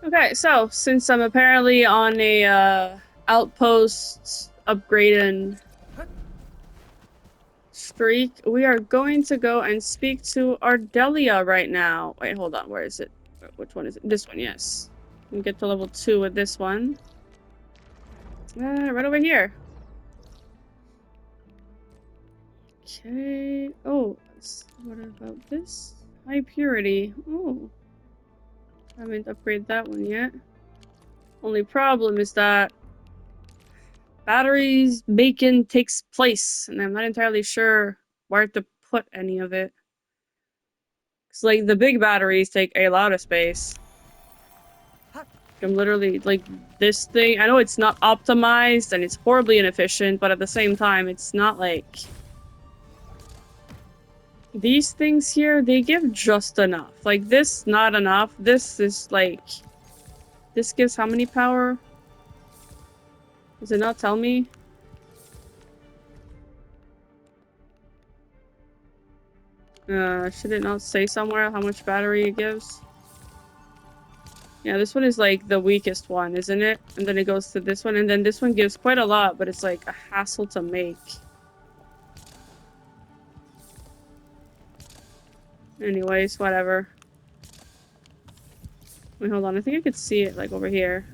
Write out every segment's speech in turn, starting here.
Okay, so since I'm apparently on a outpost upgrading streak, we are going to go and speak to Ardelia right now. Wait, hold on, where is it? Which one is it? This one, yes. We get to level 2 with this one. Right over here. Okay. Oh, what about this? High purity. Oh, I haven't upgraded that one yet. Only problem is that batteries bacon takes place, and I'm not entirely sure where to put any of it. Cause like the big batteries take a lot of space. I'm literally like this thing. I know it's not optimized and it's horribly inefficient, but at the same time, it's not like these things here. They give just enough. Like this, not enough. This is like this gives how many power? Does it not tell me? Should it not say somewhere how much battery it gives? Yeah, this one is like the weakest one, isn't it? And then it goes to this one, and then this one gives quite a lot, but it's like a hassle to make. Anyways, whatever. Wait, hold on. I think I could see it like over here.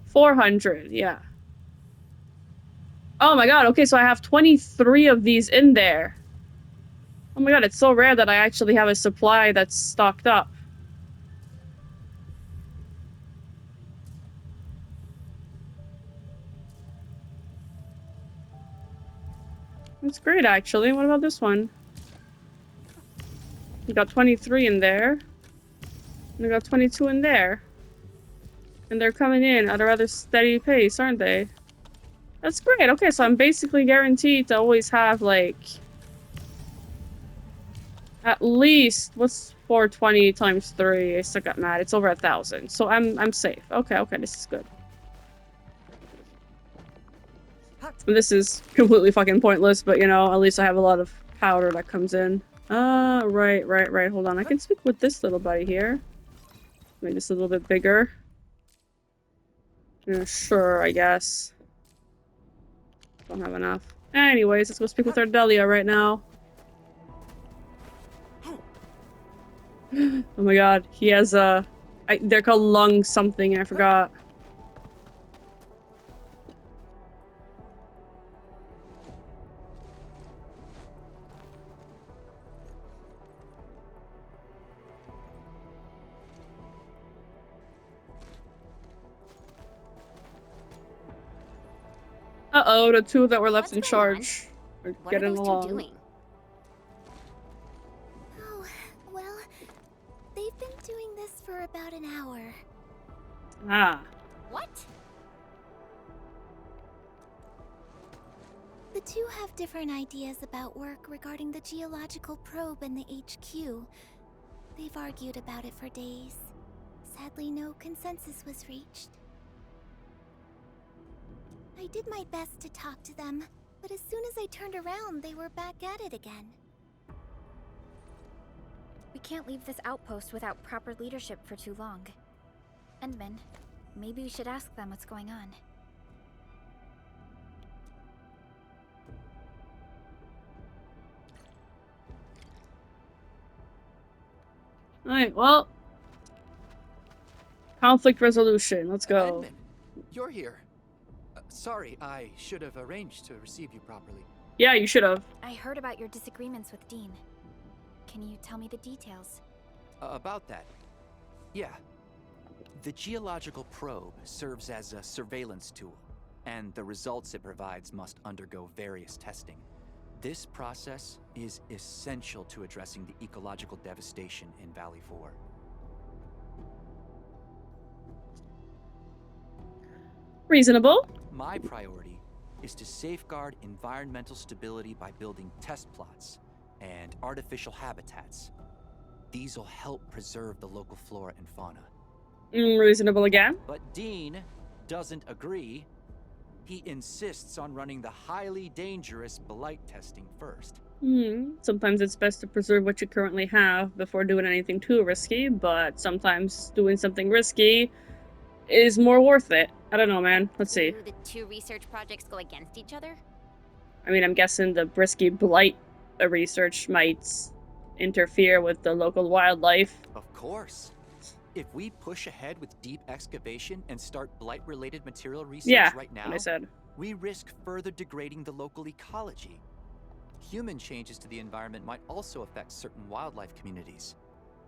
400, yeah. Oh my god, okay, so I have 23 of these in there. Oh my god, it's so rare that I actually have a supply that's stocked up. That's great, actually. What about this one? We got 23 in there. And we got 22 in there. And they're coming in at a rather steady pace, aren't they? That's great. Okay, so I'm basically guaranteed to always have, like, at least, what's 420 times 3? I still got mad. It's over 1,000. So I'm safe. Okay, this is good. This is completely fucking pointless, but you know, at least I have a lot of powder that comes in. Right. Hold on. I can speak with this little buddy here. Make this a little bit bigger. Yeah, sure, I guess. Don't have enough. Anyways, let's go speak with Ardelia right now. Oh my god, he has they're called lung something, I forgot. Uh-oh, the two that were left in charge are getting along. Doing? Oh, well, they've been doing this for about an hour. Ah. What? The two have different ideas about work regarding the geological probe and the HQ. They've argued about it for days. Sadly, no consensus was reached. I did my best to talk to them, but as soon as I turned around, they were back at it again. We can't leave this outpost without proper leadership for too long. Endman, maybe we should ask them what's going on. Alright, well. Conflict resolution, let's go. Edmund, you're here. Sorry, I should have arranged to receive you properly. Yeah, you should have. I heard about your disagreements with Dean. Can you tell me the details? About that. Yeah. The geological probe serves as a surveillance tool, and the results it provides must undergo various testing. This process is essential to addressing the ecological devastation in Valley 4. Reasonable. My priority is to safeguard environmental stability by building test plots and artificial habitats. These will help preserve the local flora and fauna. Reasonable again. But Dean doesn't agree. He insists on running the highly dangerous blight testing first. Sometimes it's best to preserve what you currently have before doing anything too risky, but sometimes doing something risky is more worth it. I don't know, man. Let's see. Do the two research projects go against each other? I mean, I'm guessing the Brisky Blight research might interfere with the local wildlife. Of course. If we push ahead with deep excavation and start blight-related material research right now, what I said. we risk further degrading the local ecology. Human changes to the environment might also affect certain wildlife communities.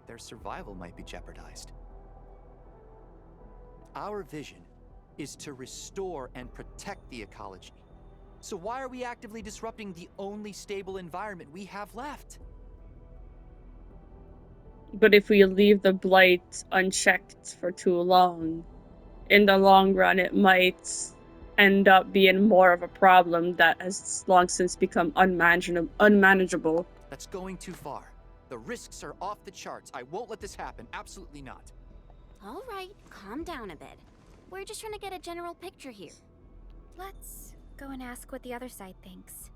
Their survival might be jeopardized. Our vision is to restore and protect the ecology. So why are we actively disrupting the only stable environment we have left? But if we leave the blight unchecked for too long, in the long run, it might end up being more of a problem that has long since become unmanageable. That's going too far. The risks are off the charts. I won't let this happen. Absolutely not. All right, calm down a bit. We're just trying to get a general picture here. Let's go and ask what the other side thinks.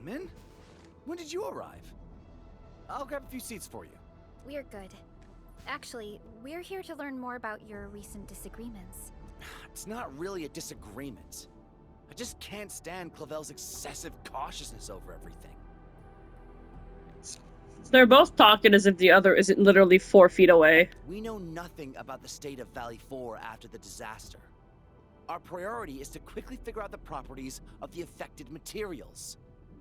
Min? When did you arrive? I'll grab a few seats for you. We're good. Actually, we're here to learn more about your recent disagreements. It's not really a disagreement. I just can't stand Clavel's excessive cautiousness over everything. They're both talking as if the other isn't literally 4 feet away. We know nothing about the state of Valley 4 after the disaster. Our priority is to quickly figure out the properties of the affected materials.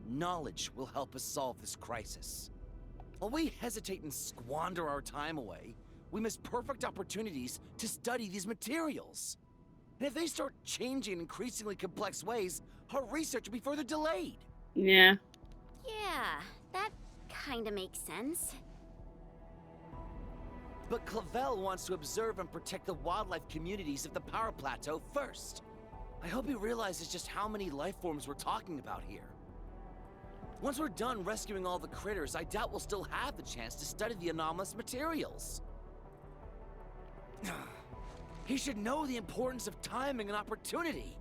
Knowledge will help us solve this crisis. While we hesitate and squander our time away, we miss perfect opportunities to study these materials. And if they start changing in increasingly complex ways, our research will be further delayed. Yeah. Yeah, that kinda makes sense. But Clavel wants to observe and protect the wildlife communities of the Power Plateau first. I hope he realizes just how many life forms we're talking about here. Once we're done rescuing all the critters, I doubt we'll still have the chance to study the anomalous materials. He should know the importance of timing and opportunity.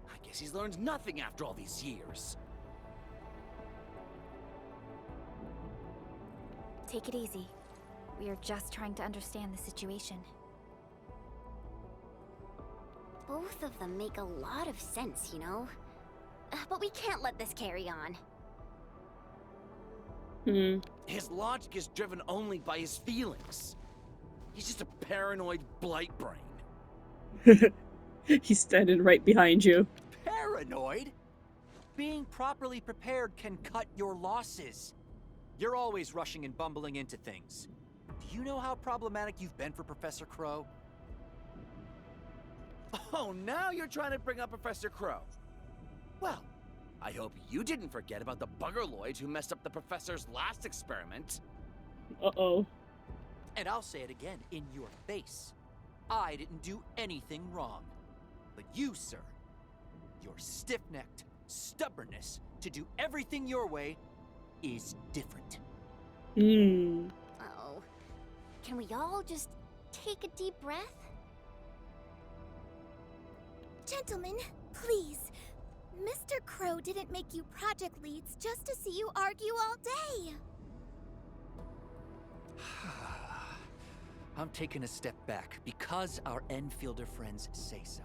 I guess he's learned nothing after all these years. Take it easy. We are just trying to understand the situation. Both of them make a lot of sense, you know? But we can't let this carry on. His logic is driven only by his feelings. He's just a paranoid blight brain. He's standing right behind you. Paranoid? Being properly prepared can cut your losses. You're always rushing and bumbling into things. Do you know how problematic you've been for Professor Crow? Oh, now you're trying to bring up Professor Crow. Well, I hope you didn't forget about the buggerloid who messed up the professor's last experiment. Uh-oh. And I'll say it again in your face. I didn't do anything wrong. But you, sir, your stiff-necked stubbornness to do everything your way is different. Uh-oh. Can we all just take a deep breath? Gentlemen, please. Mr. Crow didn't make you project leads just to see you argue all day. I'm taking a step back because our Endfielder friends say so.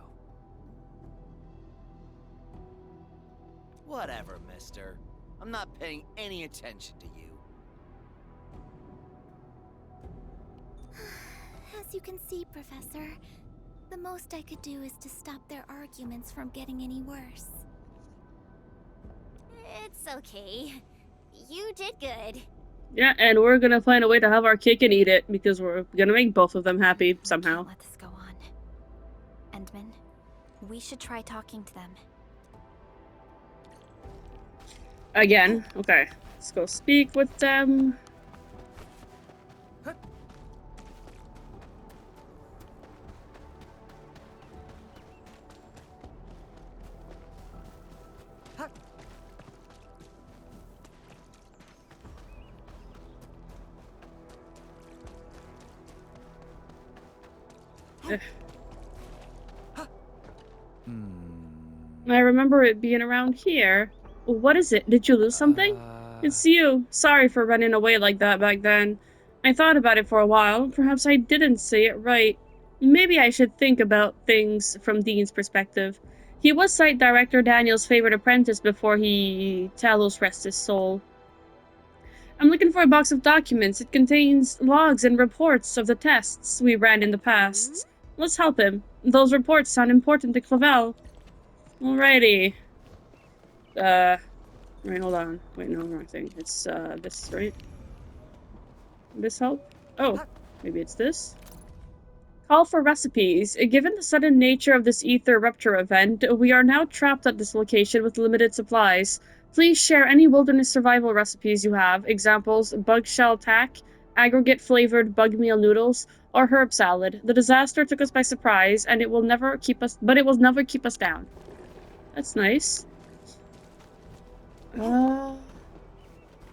Whatever, mister. I'm not paying any attention to you. As you can see, Professor, the most I could do is to stop their arguments from getting any worse. It's okay. You did good. Yeah, and we're gonna find a way to have our cake and eat it, because we're gonna make both of them happy somehow. Can't let this go on. Endman, we should try talking to them. Again. Okay. Let's go speak with them. I remember it being around here. What is it? Did you lose something? It's you. Sorry for running away like that back then. I thought about it for a while. Perhaps I didn't say it right. Maybe I should think about things from Dean's perspective. He was Site Director Daniel's favorite apprentice before he... Talos rest his soul. I'm looking for a box of documents. It contains logs and reports of the tests we ran in the past. Let's help him. Those reports sound important to Clavel. Alrighty. Wait, hold on. Wait, no, wrong thing. It's, this, right? This help? Oh, maybe it's this? Call for recipes. Given the sudden nature of this ether rupture event, we are now trapped at this location with limited supplies. Please share any wilderness survival recipes you have. Examples, bug shell tack, aggregate-flavored bug meal noodles, or herb salad. The disaster took us by surprise, and it will never keep us down. That's nice.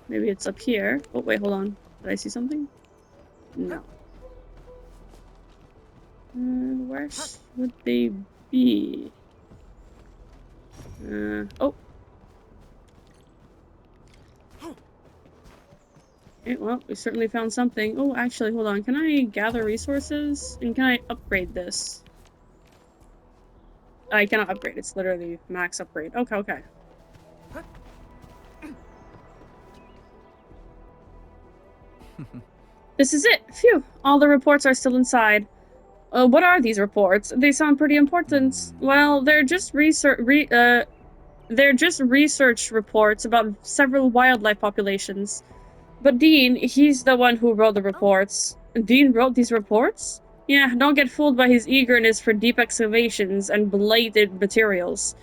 Maybe it's up here. Oh, wait, hold on. Did I see something? No. Where would they be? Oh. Okay, well, we certainly found something. Oh, actually, hold on. Can I gather resources? And can I upgrade this? I cannot upgrade. It's literally max upgrade. Okay, okay. This is it. Phew. All the reports are still inside. What are these reports? They sound pretty important. Well, they're just research reports about several wildlife populations. But Dean, he's the one who wrote the reports. Dean wrote these reports? Yeah, don't get fooled by his eagerness for deep excavations and belated materials.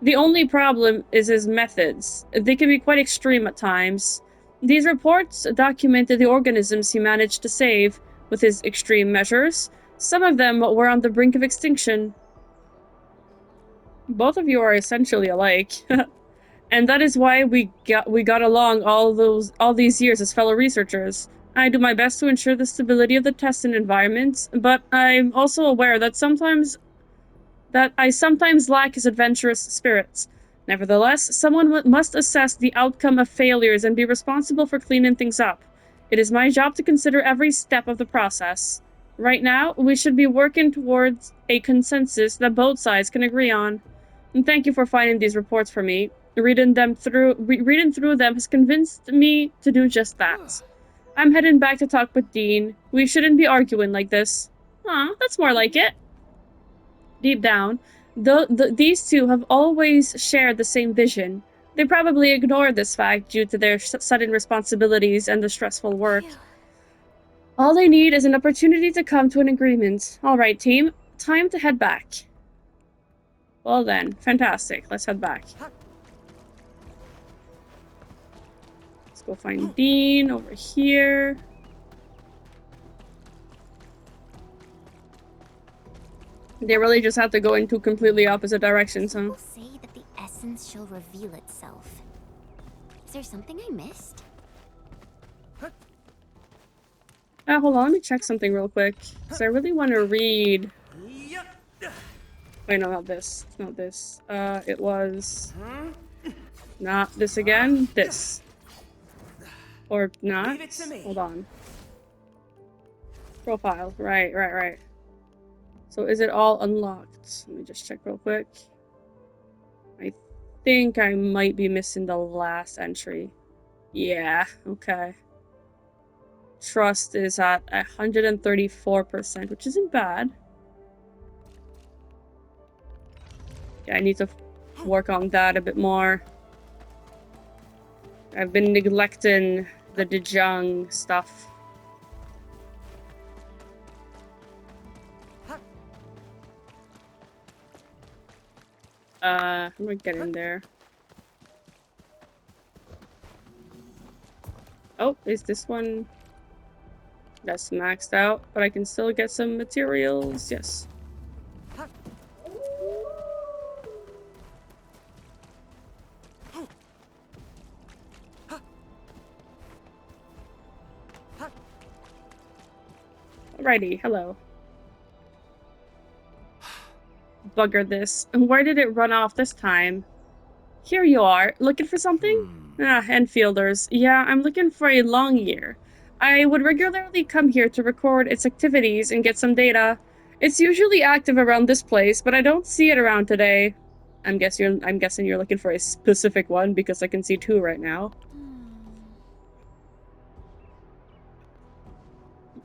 The only problem is his methods. They can be quite extreme at times. These reports documented the organisms he managed to save with his extreme measures. Some of them were on the brink of extinction. Both of you are essentially alike. And that is why we got along all these years as fellow researchers. I do my best to ensure the stability of the testing environment, but I'm also aware that I sometimes lack his adventurous spirit. Nevertheless, someone must assess the outcome of failures and be responsible for cleaning things up. It is my job to consider every step of the process. Right now, we should be working towards a consensus that both sides can agree on. And thank you for finding these reports for me. Reading through them has convinced me to do just that. I'm heading back to talk with Dean. We shouldn't be arguing like this. Aw, that's more like it. Deep down, these two have always shared the same vision. They probably ignored this fact due to their sudden responsibilities and the stressful work. All they need is an opportunity to come to an agreement. Alright, team. Time to head back. Well then, fantastic. Let's head back. Let's go find Dean over here. They really just have to go in two completely opposite directions, huh? People say that the essence shall reveal itself. Is there something I missed? Hold on, let me check something real quick. Because I really want to read... Wait, no, not this. It's not this. It was... Not this again. This. Or not. Hold on. Profile. Right. So is it all unlocked? Let me just check real quick. I think I might be missing the last entry. Yeah, okay. Trust is at 134%, which isn't bad. Yeah, I need to work on that a bit more. I've been neglecting the Dejang stuff. I'm gonna get in there. Oh, is this one? That's maxed out, but I can still get some materials. Yes. Alrighty, hello. Bugger this. And where did it run off this time? Here you are. Looking for something? Ah, Enfielders. Yeah, I'm looking for a long year. I would regularly come here to record its activities and get some data. It's usually active around this place, but I don't see it around today. I'm guessing you're looking for a specific one because I can see two right now.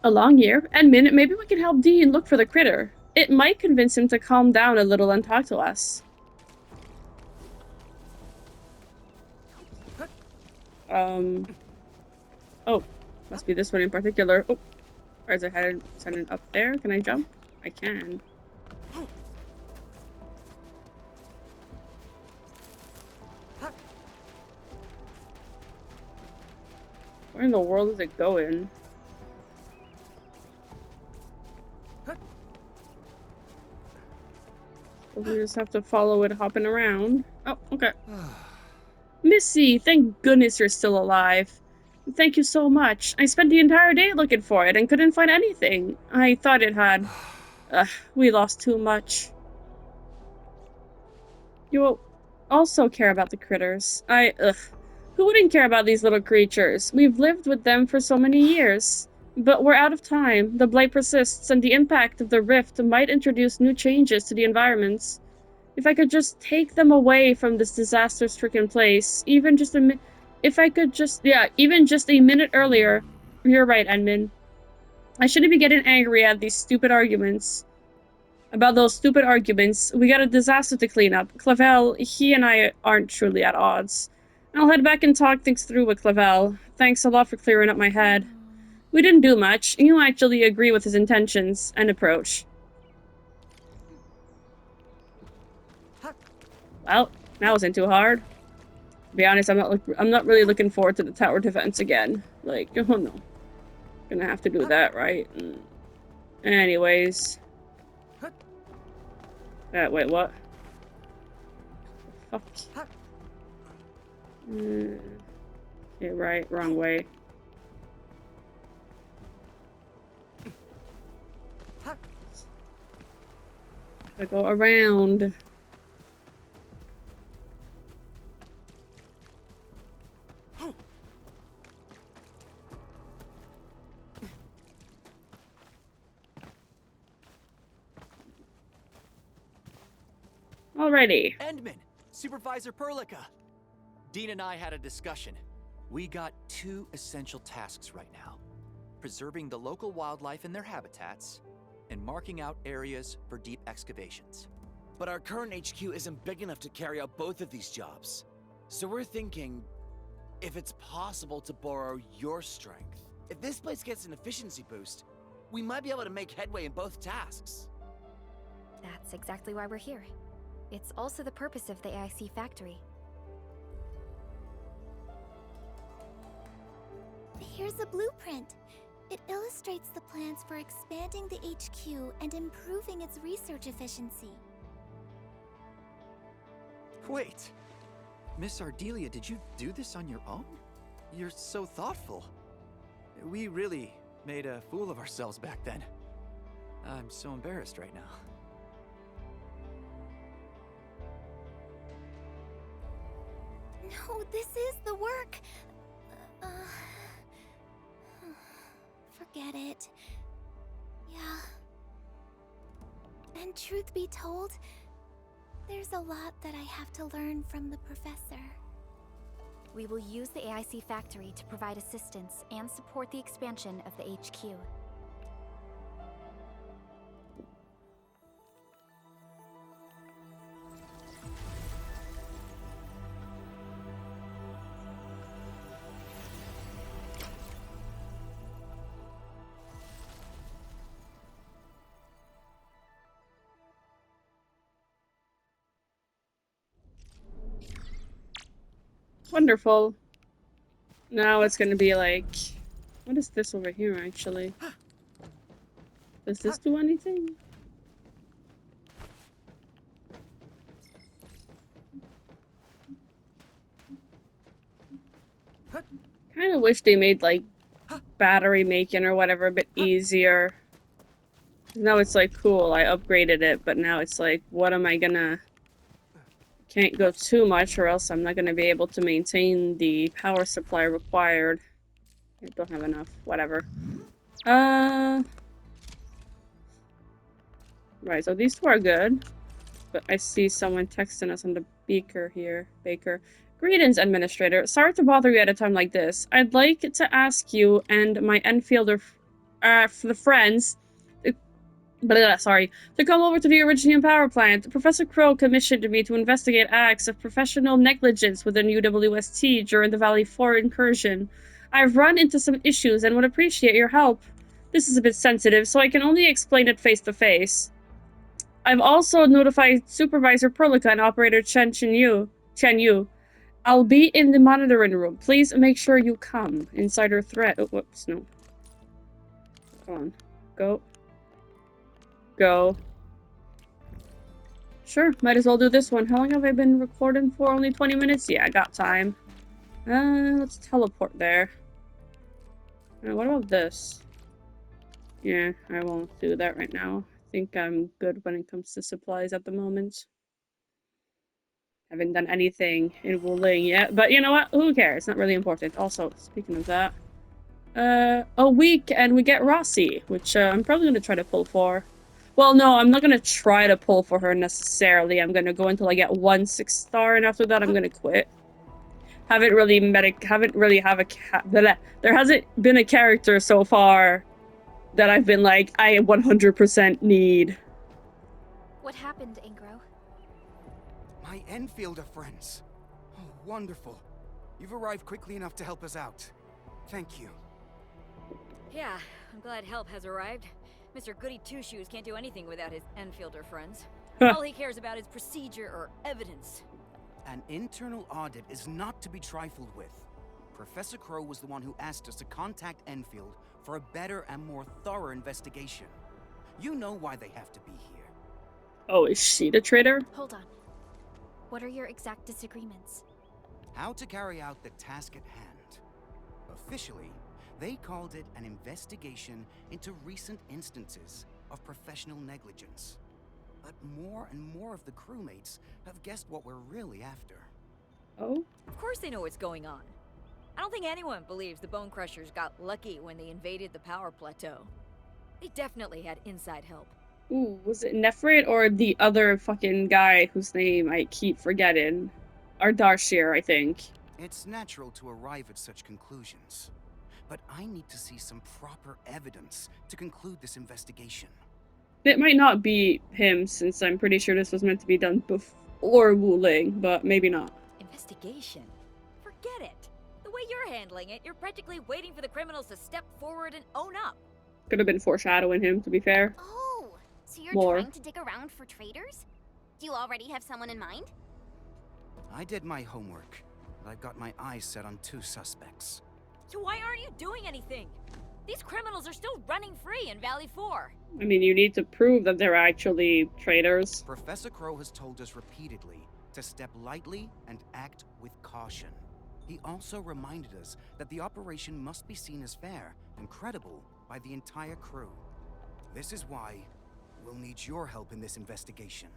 A long year? Edmund, maybe we can help Dean look for the critter. It might convince him to calm down a little and talk to us. Oh, must be this one in particular. Oh, or is it headed up there? Can I jump? I can. Where in the world is it going? We just have to follow it hopping around. Oh, okay. Missy, thank goodness you're still alive. Thank you so much. I spent the entire day looking for it and couldn't find anything. I thought it had. We lost too much. You also care about the critters. Who wouldn't care about these little creatures? We've lived with them for so many years. But we're out of time. The blight persists, and the impact of the rift might introduce new changes to the environments. If I could just take them away from this disaster-stricken place, even just a even just a minute earlier. You're right, Edmund. I shouldn't be getting angry at these stupid arguments. About those stupid arguments, we got a disaster to clean up. Clavel, he and I aren't truly at odds. I'll head back and talk things through with Clavel. Thanks a lot for clearing up my head. We didn't do much. You actually agree with his intentions and approach. Well, that wasn't too hard. To be honest, I'm not really looking forward to the tower defense again. Like, oh no. Gonna have to do that, right? Anyways. Wait, what? Fuck. Okay, right, wrong way. Gotta go around. Alrighty. Endman, Supervisor Perlica. Dean and I had a discussion. We got two essential tasks right now. Preserving the local wildlife in their habitats, and marking out areas for deep excavations. But our current HQ isn't big enough to carry out both of these jobs. So we're thinking, if it's possible to borrow your strength. If this place gets an efficiency boost, we might be able to make headway in both tasks. That's exactly why we're here. It's also the purpose of the AIC factory. Here's a blueprint. It illustrates the plans for expanding the HQ and improving its research efficiency. Wait, Miss Ardelia, did you do this on your own? You're so thoughtful. We really made a fool of ourselves back then. I'm so embarrassed right now. No, this is the work. Forget it. Yeah. And truth be told, there's a lot that I have to learn from the professor. We will use the AIC factory to provide assistance and support the expansion of the HQ. Wonderful. Now it's gonna be like... What is this over here, actually? Does this do anything? Kinda wish they made, like, battery making or whatever a bit easier. Now it's like, cool, I upgraded it, but now it's like, what am I gonna... Can't go too much or else I'm not going to be able to maintain the power supply required. I don't have enough. Whatever. Right, so these two are good. But I see someone texting us on the beaker here. Baker. Greetings, Administrator. Sorry to bother you at a time like this. I'd like to ask you and my Enfielder for the friends to come over to the Originium power plant. Professor Crow commissioned me to investigate acts of professional negligence within UWST during the Valley 4 incursion. I've run into some issues and would appreciate your help. This is a bit sensitive, so I can only explain it face to face. I've also notified Supervisor Perlica and Operator Chen Yu. I'll be in the monitoring room. Please make sure you come. Insider threat. Oh, whoops, no. Come on. Go. Go. Sure, might as well do this one. How long have I been recording for? Only 20 minutes? Yeah, I got time. Let's teleport there. What about this? Yeah, I won't do that right now. I think I'm good when it comes to supplies at the moment. Haven't done anything in Wuling yet, but you know what? Who cares? It's not really important. Also, speaking of that, a week and we get Rossi, which I'm probably gonna try to pull for. Well, no, I'm not gonna try to pull for her necessarily. I'm gonna go until I get 1 6-star, and after that, I'm gonna quit. Haven't really there hasn't been a character so far that I've been like, I 100% need. What happened, Ingro? My Enfielder friends. Oh, wonderful. You've arrived quickly enough to help us out. Thank you. Yeah, I'm glad help has arrived. Mr. Goody Two-Shoes can't do anything without his Enfielder friends. All he cares about is procedure or evidence. An internal audit is not to be trifled with. Professor Crow was the one who asked us to contact Enfield for a better and more thorough investigation. You know why they have to be here. Oh, is she the traitor? Hold on. What are your exact disagreements? How to carry out the task at hand. Officially, they called it an investigation into recent instances of professional negligence. But more and more of the crewmates have guessed what we're really after. Oh? Of course they know what's going on. I don't think anyone believes the Bone Crushers got lucky when they invaded the power plateau. They definitely had inside help. Ooh, was it Nefrit or the other fucking guy whose name I keep forgetting? Ardarshir, I think. It's natural to arrive at such conclusions. But I need to see some proper evidence to conclude this investigation. It might not be him, since I'm pretty sure this was meant to be done before Wuling, but maybe not. Investigation? Forget it. The way you're handling it, you're practically waiting for the criminals to step forward and own up. Could have been foreshadowing him, to be fair. Oh, so you're More. trying to dig around for traitors? Do you already have someone in mind? I did my homework, but I've got my eyes set on 2 suspects. So why aren't you doing anything? These criminals are still running free in Valley 4. I mean, you need to prove that they're actually traitors. Professor Crow has told us repeatedly to step lightly and act with caution. He also reminded us that the operation must be seen as fair and credible by the entire crew. This is why we'll need your help in this investigation.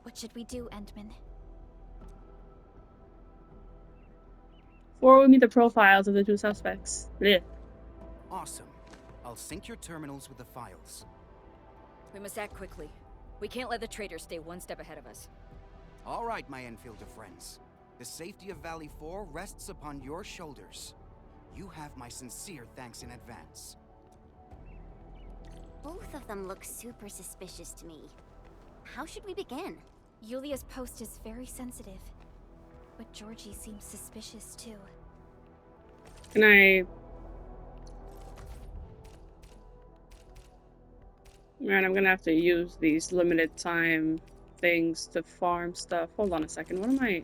What should we do, Endman? Forward me the profiles of the 2 suspects. Blech. Awesome. I'll sync your terminals with the files. We must act quickly. We can't let the traitors stay one step ahead of us. All right, my Enfielder friends. The safety of Valley 4 rests upon your shoulders. You have my sincere thanks in advance. Both of them look super suspicious to me. How should we begin? Yulia's post is very sensitive. But Georgie seems suspicious too. Can I... Man, I'm gonna have to use these limited time things to farm stuff. Hold on a second, what am I...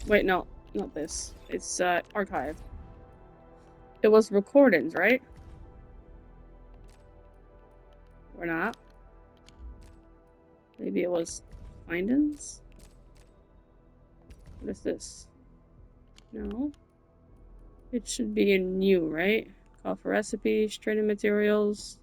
Wait, no, not this. It's, archive. It was recordings, right? Or not? Maybe it was findings? What is this? No. It should be in new, right? Offer recipes, training materials.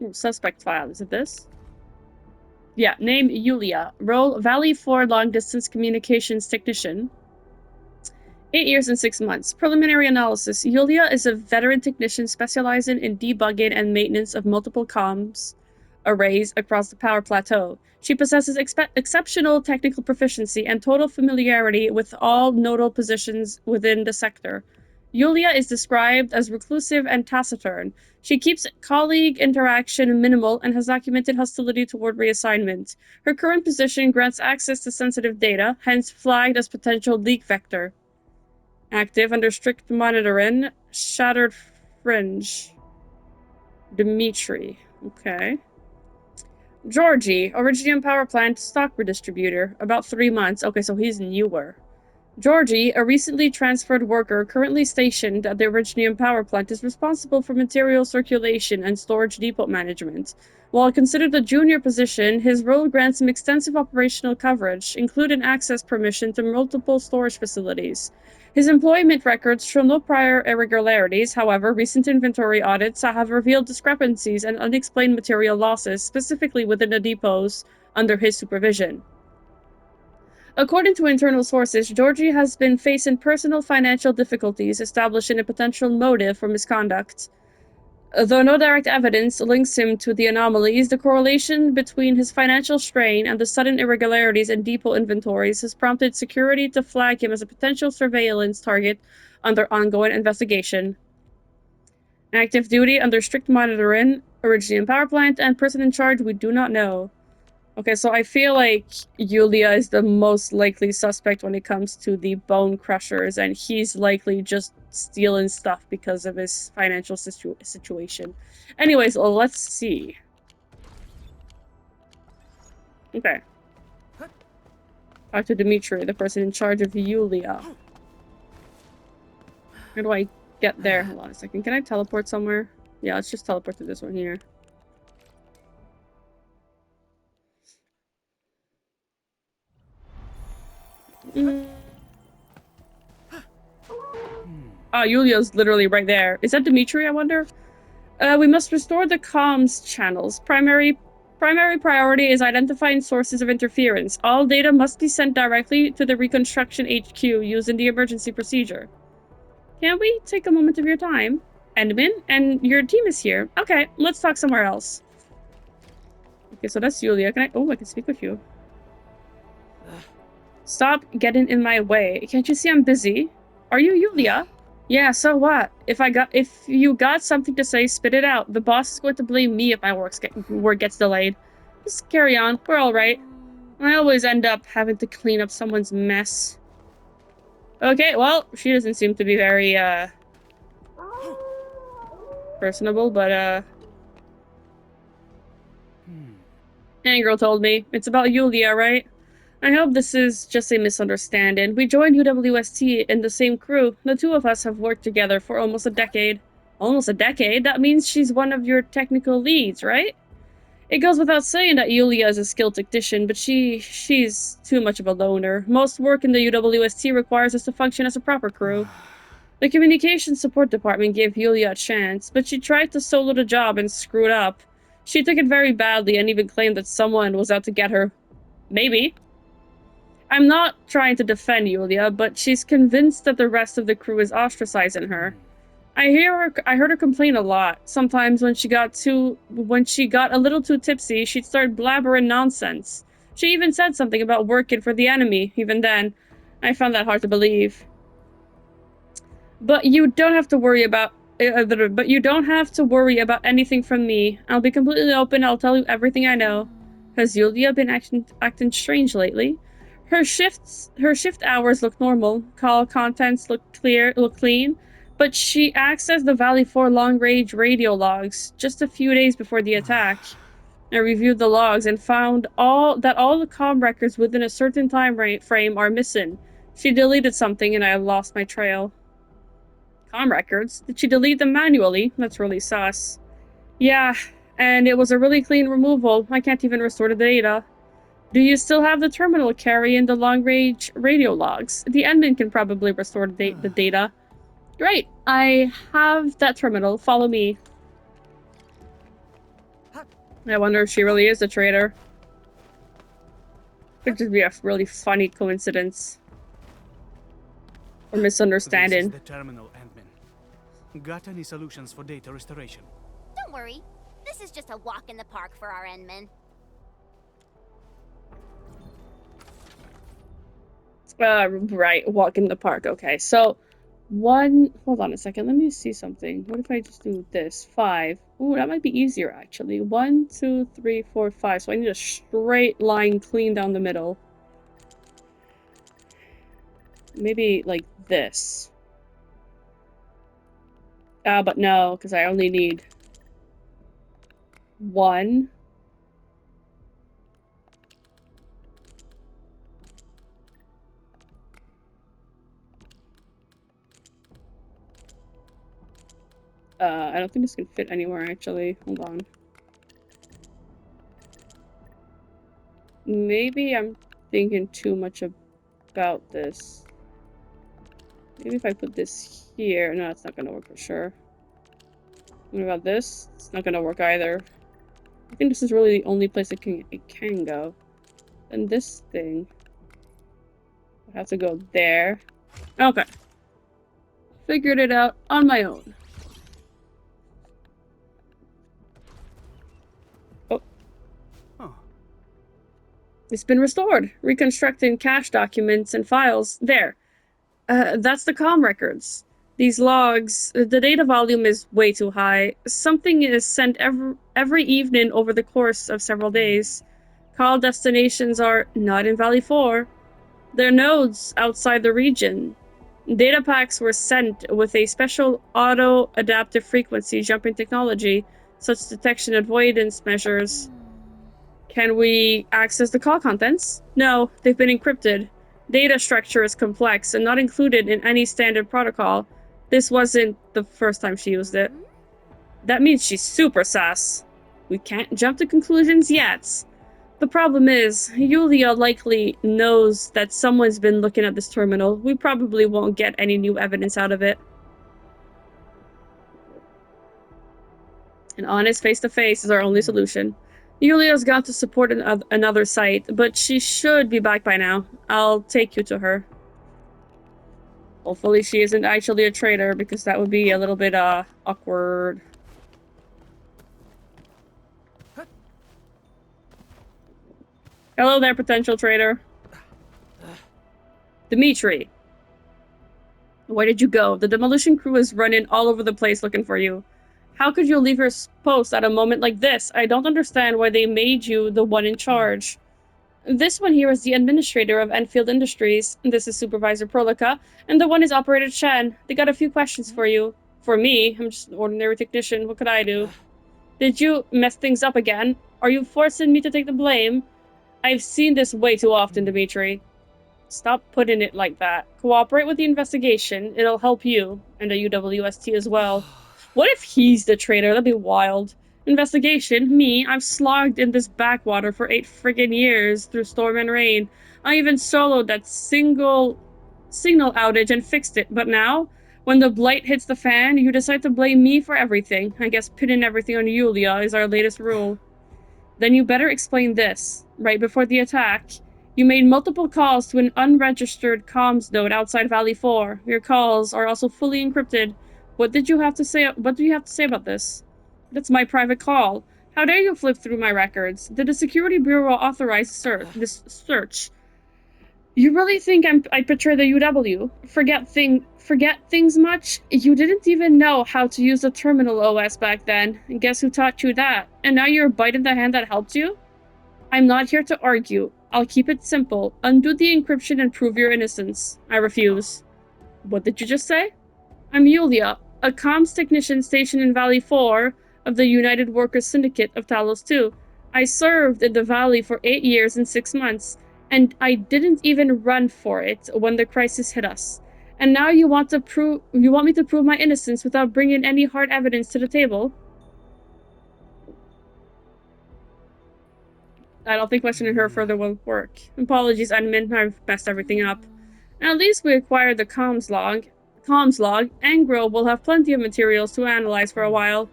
Ooh, suspect file. Is it this? Yeah, name Yulia. Role Valley 4 long distance communications technician. 8 years and 6 months. Preliminary analysis. Yulia is a veteran technician specializing in debugging and maintenance of multiple comms arrays across the power plateau. She possesses exceptional technical proficiency and total familiarity with all nodal positions within the sector. Yulia is described as reclusive and taciturn. She keeps colleague interaction minimal and has documented hostility toward reassignment. Her current position grants access to sensitive data, hence flagged as potential leak vector. Active under strict monitoring. Shattered Fringe. Dimitri. Okay. Georgie, Originium Power Plant stock redistributor. About 3 months. Okay, so he's newer. Georgie, a recently transferred worker currently stationed at the Originium Power Plant, is responsible for material circulation and storage depot management. While considered a junior position, his role grants him extensive operational coverage, including access permission to multiple storage facilities. His employment records show no prior irregularities. However, recent inventory audits have revealed discrepancies and unexplained material losses, specifically within the depots under his supervision. According to internal sources, Georgie has been facing personal financial difficulties, establishing a potential motive for misconduct. Though no direct evidence links him to the anomalies, the correlation between his financial strain and the sudden irregularities in depot inventories has prompted security to flag him as a potential surveillance target under ongoing investigation. Active duty under strict monitoring, Originium Power Plant, and person in charge we do not know. Okay, so I feel like Yulia is the most likely suspect when it comes to the bone crushers, and he's likely just stealing stuff because of his financial situation. Anyways, well, let's see. Okay. Talk to Dimitri, the person in charge of Yulia. How do I get there? Hold on a second. Can I teleport somewhere? Yeah, let's just teleport to this one here. Oh, Yulia's literally right there. Is that Dimitri, I wonder? We must restore the comms channels. Primary priority is identifying sources of interference. All data must be sent directly to the Reconstruction HQ using the emergency procedure. Can we take a moment of your time? Endman, and your team is here. Okay, let's talk somewhere else. Okay, so that's Yulia. I can speak with you. Stop getting in my way. Can't you see I'm busy? Are you Yulia? Yeah, so what? If you got something to say, spit it out. The boss is going to blame me if my work gets delayed. Just carry on. We're all right. I always end up having to clean up someone's mess. Okay, well, she doesn't seem to be very, personable, but, Angirl told me. It's about Yulia, right? I hope this is just a misunderstanding. We joined UWST in the same crew. The two of us have worked together for almost a decade. Almost a decade? That means she's one of your technical leads, right? It goes without saying that Yulia is a skilled technician, but she's too much of a loner. Most work in the UWST requires us to function as a proper crew. The communications support department gave Yulia a chance, but she tried to solo the job and screwed up. She took it very badly and even claimed that someone was out to get her. Maybe. I'm not trying to defend Yulia, but she's convinced that the rest of the crew is ostracizing her. I heard her complain a lot. Sometimes when she got a little too tipsy, she'd start blabbering nonsense. She even said something about working for the enemy. Even then, I found that hard to believe. But you don't have to worry about anything from me. I'll be completely open. I'll tell you everything I know. Has Yulia been acting strange lately? Her shift hours look normal. Call contents look clean. But she accessed the Valley 4 long-range radio logs just a few days before the attack. I reviewed the logs and found that all the comm records within a certain time frame are missing. She deleted something and I lost my trail. Comm records? Did she delete them manually? That's really sus. Yeah, And it was a really clean removal. I can't even restore the data. Do you still have the terminal carrying the long-range radio logs? The admin can probably restore the data. Great, I have that terminal. Follow me. I wonder if she really is a traitor. Could just be a really funny coincidence. Or misunderstanding. This is the terminal, admin. Got any solutions for data restoration? Don't worry. This is just a walk in the park for our Endmen. Right, walk in the park. Okay, so hold on a second, let me see something. What if I just do this? 5. Ooh, that might be easier actually. 1, 2, 3, 4, 5. So I need a straight line clean down the middle. Maybe like this. But no, because I only need 1. I don't think this can fit anywhere, actually. Hold on. Maybe I'm thinking too much about this. Maybe if I put this here... No, it's not gonna work for sure. What about this? It's not gonna work either. I think this is really the only place it can go. And this thing... I have to go there. Okay. Figured it out on my own. It's been restored. Reconstructing cache documents and files. There. That's the comm records. These logs, the data volume is way too high. Something is sent every evening over the course of several days. Call destinations are not in Valley 4. They're nodes outside the region. Data packs were sent with a special auto-adaptive frequency jumping technology, such detection avoidance measures. Can we access the call contents? No, they've been encrypted. Data structure is complex and not included in any standard protocol. This wasn't the first time she used it. That means she's super sus. We can't jump to conclusions yet. The problem is, Yulia likely knows that someone's been looking at this terminal. We probably won't get any new evidence out of it. An honest face-to-face is our only solution. Yulia's gone to support another site, but she should be back by now. I'll take you to her. Hopefully she isn't actually a traitor, because that would be a little bit, awkward. Hello there, potential traitor. Dimitri. Where did you go? The demolition crew is running all over the place looking for you. How could you leave your post at a moment like this? I don't understand why they made you the one in charge. This one here is the administrator of Endfield Industries. This is Supervisor Prolica, and the one is Operator Chen. They got a few questions for you. For me, I'm just an ordinary technician. What could I do? Did you mess things up again? Are you forcing me to take the blame? I've seen this way too often, Dimitri. Stop putting it like that. Cooperate with the investigation. It'll help you, and the UWST as well. What if he's the traitor? That'd be wild. Investigation? Me? I've slogged in this backwater for 8 friggin' years through storm and rain. I even soloed that single signal outage and fixed it. But now, when the blight hits the fan, you decide to blame me for everything. I guess pinning everything on Yulia is our latest rule. Then you better explain this. Right before the attack, you made multiple calls to an unregistered comms node outside Valley 4. Your calls are also fully encrypted. What did you have to say? What do you have to say about this? That's my private call. How dare you flip through my records? Did the Security Bureau authorize this search? You really think I betray the UW? Forget things much? You didn't even know how to use the terminal OS back then. And guess who taught you that? And now you're biting the hand that helped you? I'm not here to argue. I'll keep it simple. Undo the encryption and prove your innocence. I refuse. What did you just say? I'm Yulia, a comms technician stationed in Valley 4 of the United Workers Syndicate of Talos 2. I served in the Valley for 8 years and 6 months, and I didn't even run for it when the crisis hit us. And now you want me to prove my innocence without bringing any hard evidence to the table? I don't think questioning her further will work. Apologies, admin, I've messed everything up. At least we acquired the comms log. Angro will have plenty of materials to analyze for a while.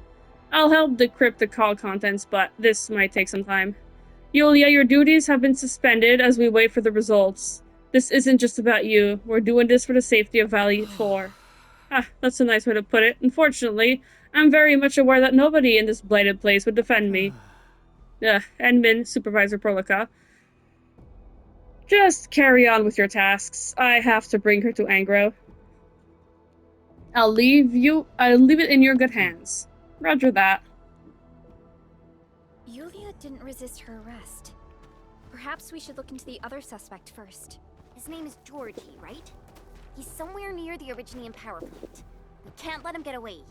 I'll help decrypt the call contents, but this might take some time. Yulia, your duties have been suspended as we wait for the results. This isn't just about you. We're doing this for the safety of Valley 4. Ah, that's a nice way to put it. Unfortunately, I'm very much aware that nobody in this blighted place would defend me. Admin, Supervisor Prolica. Just carry on with your tasks. I have to bring her to Angro. I'll leave it in your good hands. Roger that. Yulia didn't resist her arrest. Perhaps we should look into the other suspect first. His name is Georgie, right? He's somewhere near the Originium power plant. We can't let him get away.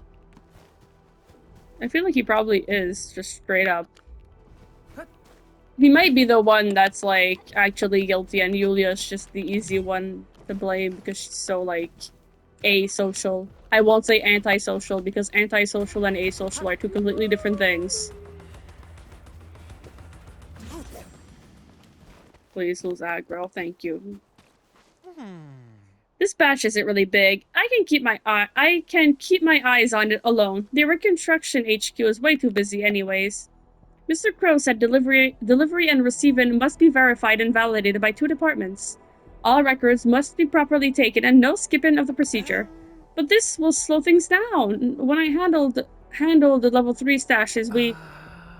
I feel like he probably is, just straight up. He might be the one that's, like, actually guilty, and Yulia's just the easy one to blame because she's so, like, asocial. I won't say antisocial, because antisocial and asocial are two completely different things. Please lose aggro, thank you. This batch isn't really big. I can keep my eyes on it alone. The reconstruction HQ is way too busy anyways. Mr. Crow said delivery and receiving must be verified and validated by 2 departments. All records must be properly taken and no skipping of the procedure. But this will slow things down. When I handled the level 3 stashes, we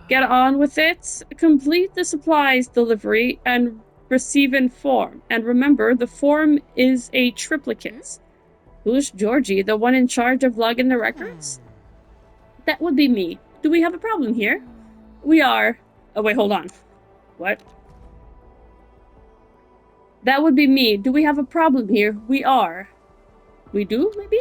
get on with it. Complete the supplies delivery and receiving form. And remember, the form is a triplicate. Who's Georgie, the one in charge of logging the records? That would be me. Do we have a problem here? We are... Oh, wait, hold on. What? That would be me. Do we have a problem here? We are. We do, maybe?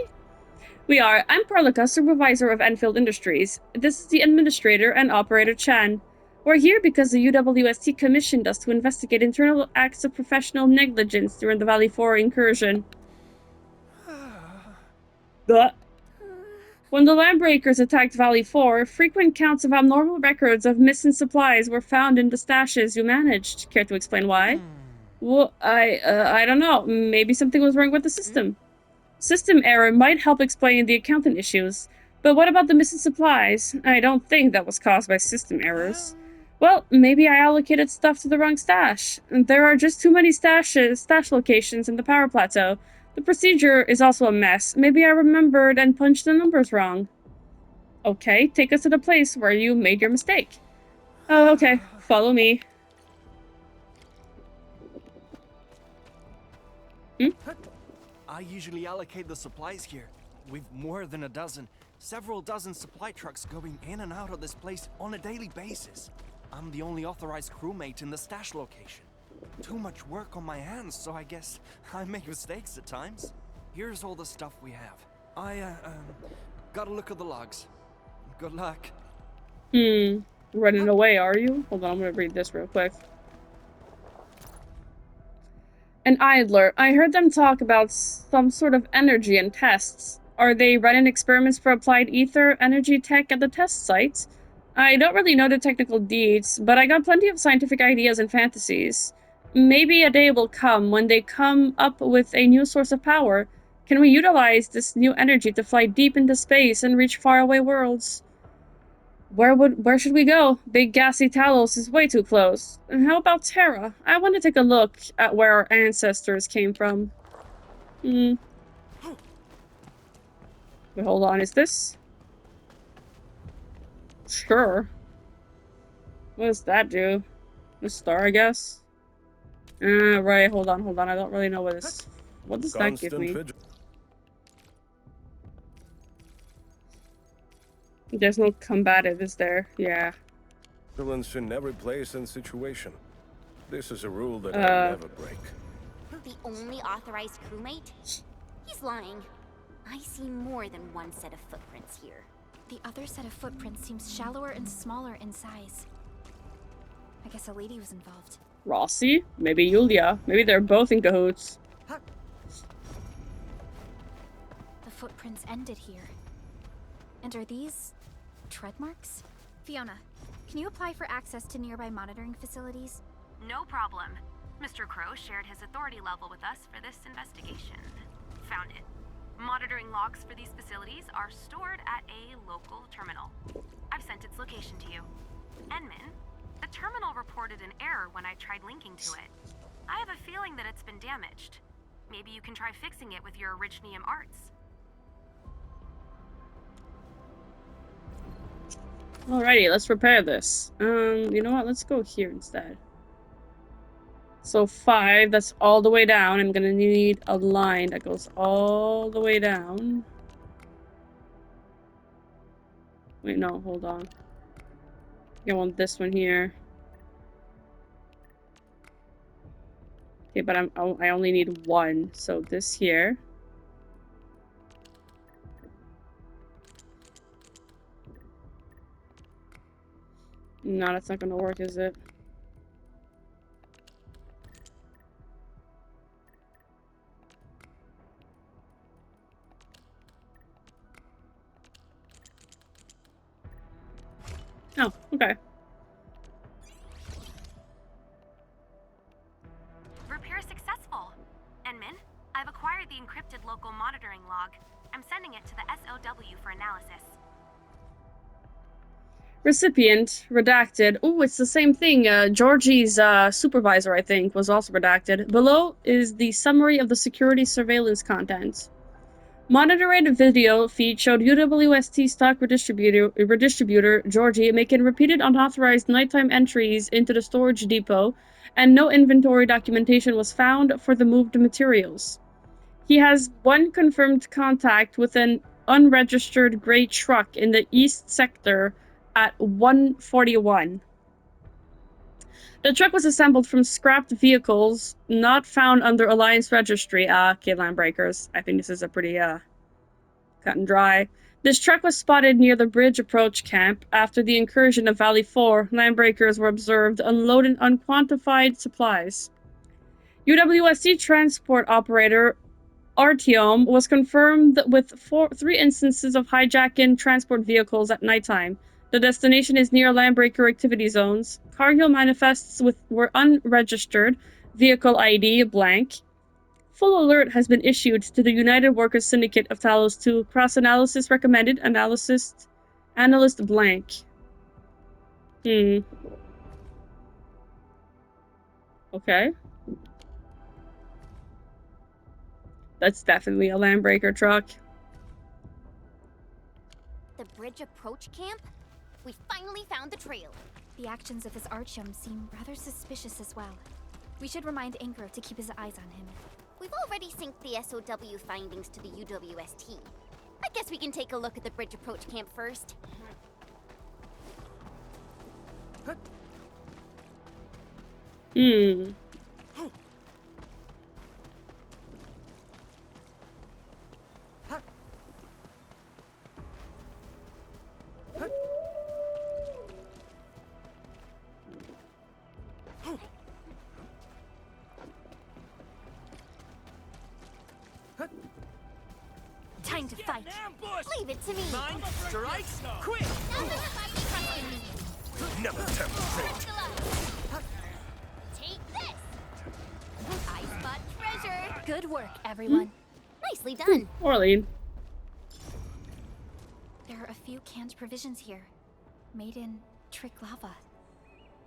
We are. I'm Prolica, supervisor of Endfield Industries. This is the administrator and operator Chan. We're here because the UWST commissioned us to investigate internal acts of professional negligence during the Valley 4 incursion. When the Landbreakers attacked Valley 4, frequent counts of abnormal records of missing supplies were found in the stashes you managed. Care to explain why? Well, I don't know. Maybe something was wrong with the system. System error might help explain the accountant issues. But what about the missing supplies? I don't think that was caused by system errors. Well, maybe I allocated stuff to the wrong stash. There are just too many stash locations in the power plateau. The procedure is also a mess. Maybe I remembered and punched the numbers wrong. Okay, take us to the place where you made your mistake. Oh, okay. Follow me. I usually allocate the supplies here. We've more than a dozen, several dozen supply trucks going in and out of this place on a daily basis. I'm the only authorized crewmate in the stash location. Too much work on my hands, so I guess I make mistakes at times. Here's all the stuff we have. I, got a look at the logs. Good luck. Running away, are you? Hold on, I'm gonna read this real quick. An idler. I heard them talk about some sort of energy and tests. Are they running experiments for applied ether energy tech at the test site? I don't really know the technical deeds, but I got plenty of scientific ideas and fantasies. Maybe a day will come when they come up with a new source of power. Can we utilize this new energy to fly deep into space and reach faraway worlds? Where should we go? Big gassy Talos is way too close. And how about Terra? I want to take a look at where our ancestors came from. Wait, hold on, is this? Sure. What does that do? The star, I guess? Right, hold on. I don't really know what this... What does that give me? There's no combative, is there? Yeah. Vigilance in every place and situation. This is a rule that I never break. The only authorized crewmate? He's lying. I see more than one set of footprints here. The other set of footprints seems shallower and smaller in size. I guess a lady was involved. Rossi? Maybe Yulia. Maybe they're both in cahoots. The footprints ended here. And are these tread marks? Fiona, Can you apply for access to nearby monitoring facilities? No problem. Mr. Crow shared his authority level with us for this investigation. Found it. Monitoring logs for these facilities are stored at a local terminal. I've sent its location to you. Enman, the terminal reported an error when I tried linking to it. I have a feeling that it's been damaged. Maybe you can try fixing it with your Richnium arts. Alrighty, let's repair this. You know what? Let's go here instead. So 5, that's all the way down. I'm gonna need a line that goes all the way down. Wait, no, hold on. I want this one here. Okay, but I only need 1, so this here. No, that's not gonna work, is it? Oh, okay. Repair successful. Enman, I've acquired the encrypted local monitoring log. I'm sending it to the SOW for analysis. Recipient, redacted. Oh, it's the same thing. Georgie's supervisor, I think, was also redacted. Below is the summary of the security surveillance content. Monitored video feed showed UWST stock redistributor Georgie making repeated unauthorized nighttime entries into the storage depot, and no inventory documentation was found for the moved materials. He has 1 confirmed contact with an unregistered gray truck in the east sector at 1:41. The truck was assembled from scrapped vehicles not found under Alliance Registry. Okay, line breakers. I think this is a pretty, cut and dry. This truck was spotted near the bridge approach camp. After the incursion of Valley 4, line breakers were observed unloading unquantified supplies. UWST transport operator Artyom was confirmed with 3 instances of hijacking transport vehicles at nighttime. The destination is near landbreaker activity zones. Cargill manifests were unregistered. Vehicle ID blank. Full alert has been issued to the United Workers Syndicate of Talos 2. Cross-analysis recommended. Analyst blank. Okay. That's definitely a landbreaker truck. The bridge approach camp? We finally found the trail. The actions of this Artyom seem rather suspicious as well. We should remind Ingro to keep his eyes on him. We've already synced the SOW findings to the UWST. I guess we can take a look at the bridge approach camp first. Time to fight. Leave it to me. Mine strikes quick. Never tempt fate. Take this. I spot treasure. Good work, everyone. Nicely done. Orlean. There are a few canned provisions here, made in Trick Lava.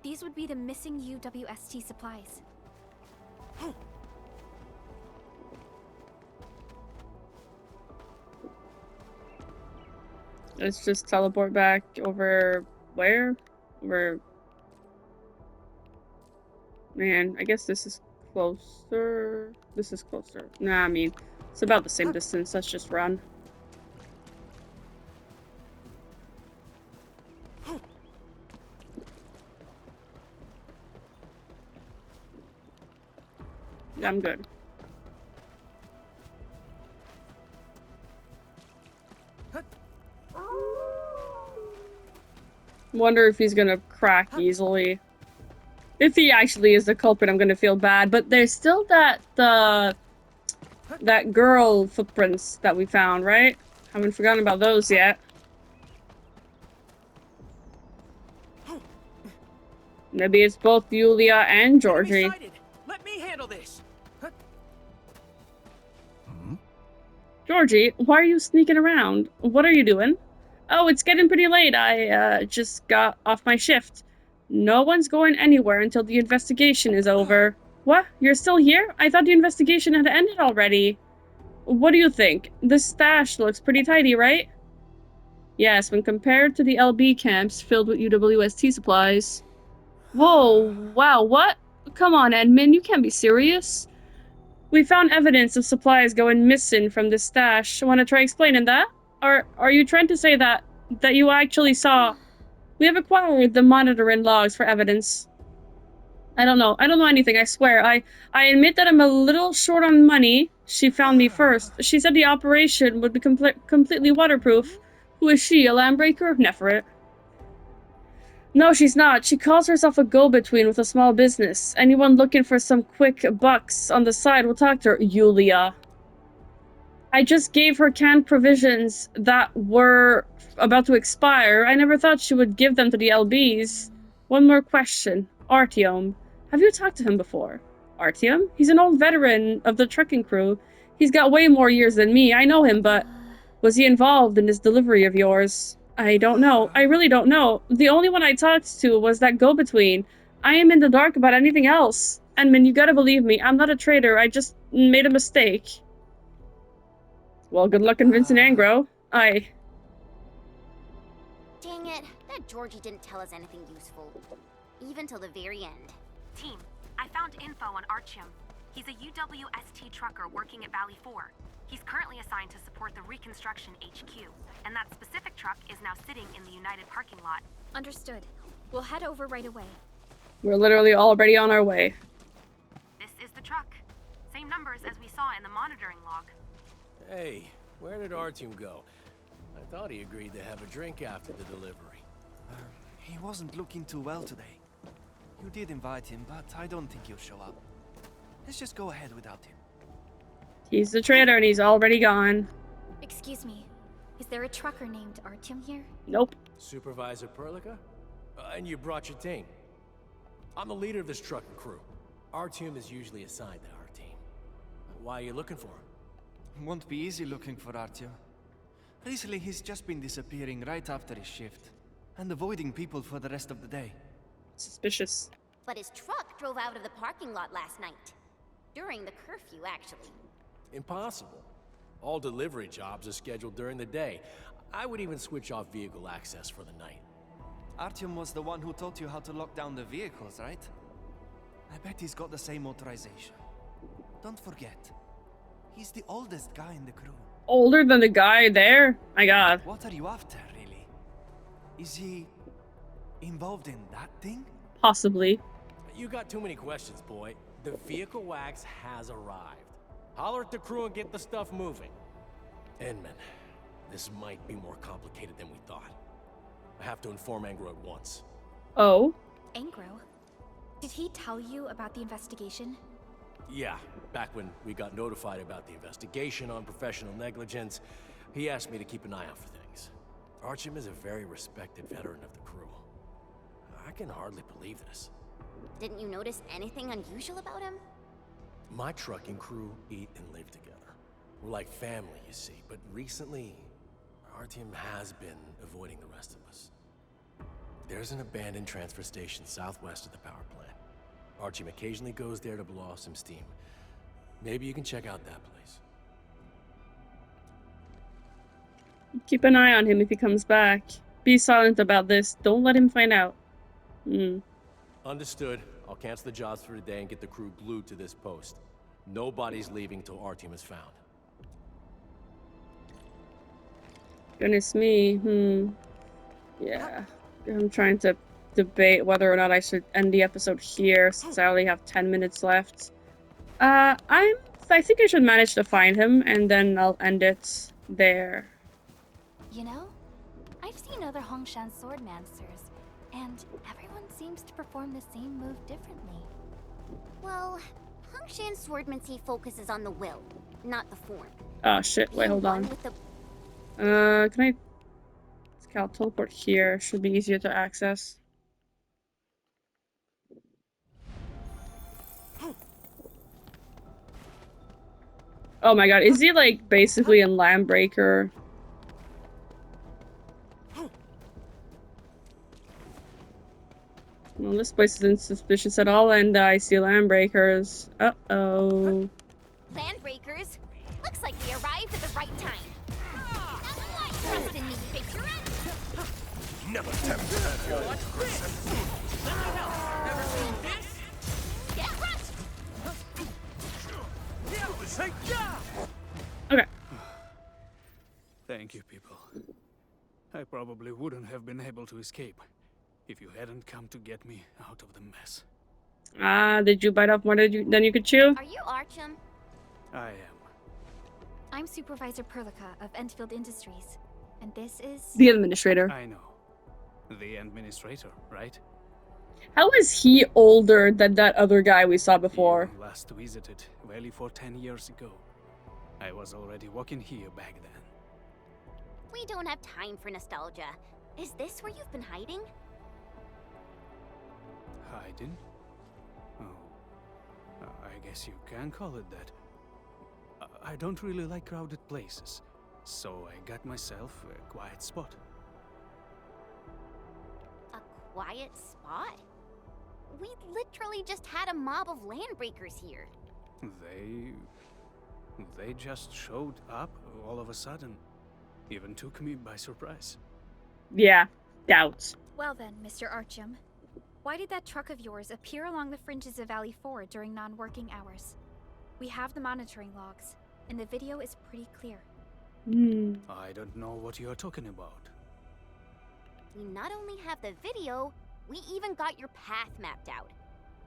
These would be the missing UWST supplies. Let's just teleport back over where? Over... Man, I guess this is closer. This is closer. Nah, I mean, it's about the same distance. Let's just run. Yeah, I'm good. Wonder if he's gonna crack easily. If he actually is the culprit, I'm gonna feel bad. But there's still that that girl footprints that we found, right? Haven't forgotten about those yet. Maybe it's both Yulia and Georgie. Let me handle this. Georgie, why are you sneaking around? What are you doing? Oh, it's getting pretty late. I just got off my shift. No one's going anywhere until the investigation is over. What? You're still here? I thought the investigation had ended already. What do you think? This stash looks pretty tidy, right? Yes, when compared to the LB camps filled with UWST supplies. Whoa, wow, what? Come on, Edmund, you can't be serious. We found evidence of supplies going missing from this stash. Want to try explaining that? Or are you trying to say that you actually saw? We have acquired the monitoring logs for evidence. I don't know anything, I swear. I admit that I'm a little short on money. She found me first. She said the operation would be completely waterproof. Who is she, a landbreaker? Nephrit. No, she's not. She calls herself a go-between with a small business. Anyone looking for some quick bucks on the side will talk to her. Yulia. I just gave her canned provisions that were about to expire. I never thought she would give them to the LBs. One more question. Artyom. Have you talked to him before? Artyom? He's an old veteran of the trucking crew. He's got way more years than me. I know him, but was he involved in this delivery of yours? I don't know. I really don't know. The only one I talked to was that go-between. I am in the dark about anything else. Edmund, you gotta believe me. I'm not a traitor. I just made a mistake. Well, good luck convincing Angro. Dang it. That Georgie didn't tell us anything useful. Even till the very end. Team, I found info on Artyom. He's a UWST trucker working at Valley 4. He's currently assigned to support the Reconstruction HQ, and that specific truck is now sitting in the United parking lot. Understood. We'll head over right away. We're literally already on our way. This is the truck. Same numbers as we saw in the monitoring log. Hey, where did Artyom go? I thought he agreed to have a drink after the delivery. He wasn't looking too well today. You did invite him, but I don't think he'll show up. Let's just go ahead without him. He's the traitor and he's already gone. Excuse me. Is there a trucker named Artyom here? Nope. Supervisor Perlica? And you brought your team. I'm the leader of this trucking crew. Artyom is usually assigned to our team. Why are you looking for him? Won't be easy looking for Artyom. Recently, he's just been disappearing right after his shift, and avoiding people for the rest of the day. Suspicious. But his truck drove out of the parking lot last night. During the curfew, actually. Impossible. All delivery jobs are scheduled during the day. I would even switch off vehicle access for the night. Artyom was the one who taught you how to lock down the vehicles, right? I bet he's got the same authorization. Don't forget, he's the oldest guy in the crew. Older than the guy there? My god. What are you after, really? Is he involved in that thing? Possibly. You got too many questions, boy. The vehicle wax has arrived. Holler at the crew and get the stuff moving. Edmund, this might be more complicated than we thought. I have to inform Angro at once. Oh? Angro? Did he tell you about the investigation? Yeah, back when we got notified about the investigation on professional negligence, he asked me to keep an eye out for things. Artyom is a very respected veteran of the crew. I can hardly believe this. Didn't you notice anything unusual about him? My trucking crew eat and live together. We're like family, you see, but recently, Artyom has been avoiding the rest of us. There's an abandoned transfer station southwest of the power plant. Artyom occasionally goes there to blow off some steam. Maybe you can check out that place. Keep an eye on him if he comes back. Be silent about this. Don't let him find out. Understood. I'll cancel the jobs for today and get the crew glued to this post. Nobody's leaving till Artyom is found. Goodness me. Yeah. I'm trying to debate whether or not I should end the episode here since I only have 10 minutes left. I think I should manage to find him and then I'll end it there. You know, I've seen other Hongshan swordmasters, and everyone seems to perform the same move differently. Well, Hongshan swordmancy focuses on the will, not the form. Oh shit, wait, hold on. With the... Can I... I'll teleport here. Should be easier to access. Oh my god, is he like basically a Landbreaker? Well, this place isn't suspicious at all, and I see Landbreakers. Uh-oh. Landbreakers? Looks like we arrived at the right time. Trust in me, picture it. Never tempt Get rushed! Okay. Thank you, people. I probably wouldn't have been able to escape if you hadn't come to get me out of the mess. Did you bite off more than you could chew? Are you Archum? I am. I'm Supervisor Perlica of Endfield Industries, and this is... The administrator. I know. The administrator, right? How is he older than that other guy we saw before? You last visited Valley for 10 years ago. I was already working here back then. We don't have time for nostalgia. Is this where you've been hiding? Hiding? Oh. I guess you can call it that. I don't really like crowded places, so I got myself a quiet spot. A quiet spot? We literally just had a mob of Landbreakers here. They just showed up all of a sudden. Even took me by surprise. Yeah, doubts. Well then, Mr. Archum, why did that truck of yours appear along the fringes of Valley 4 during non-working hours? We have the monitoring logs, and the video is pretty clear. I don't know what you're talking about. We not only have the video, we even got your path mapped out.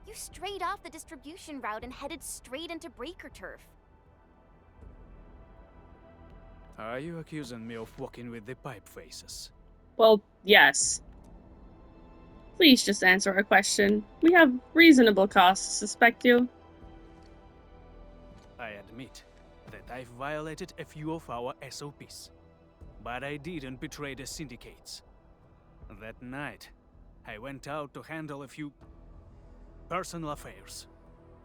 You strayed off the distribution route and headed straight into Breaker Turf. Are you accusing me of walking with the pipe faces? Well, yes. Please just answer our question. We have reasonable cause to suspect you. I admit that I've violated a few of our SOPs, but I didn't betray the syndicates. That night, I went out to handle a few personal affairs.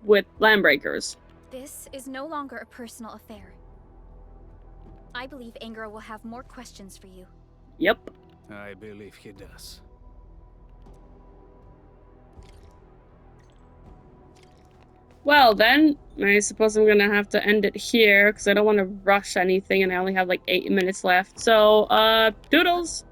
With Landbreakers. This is no longer a personal affair. I believe Anger will have more questions for you. Yep. I believe he does. Well then, I suppose I'm gonna have to end it here, because I don't want to rush anything and I only have like 8 minutes left. So, doodles!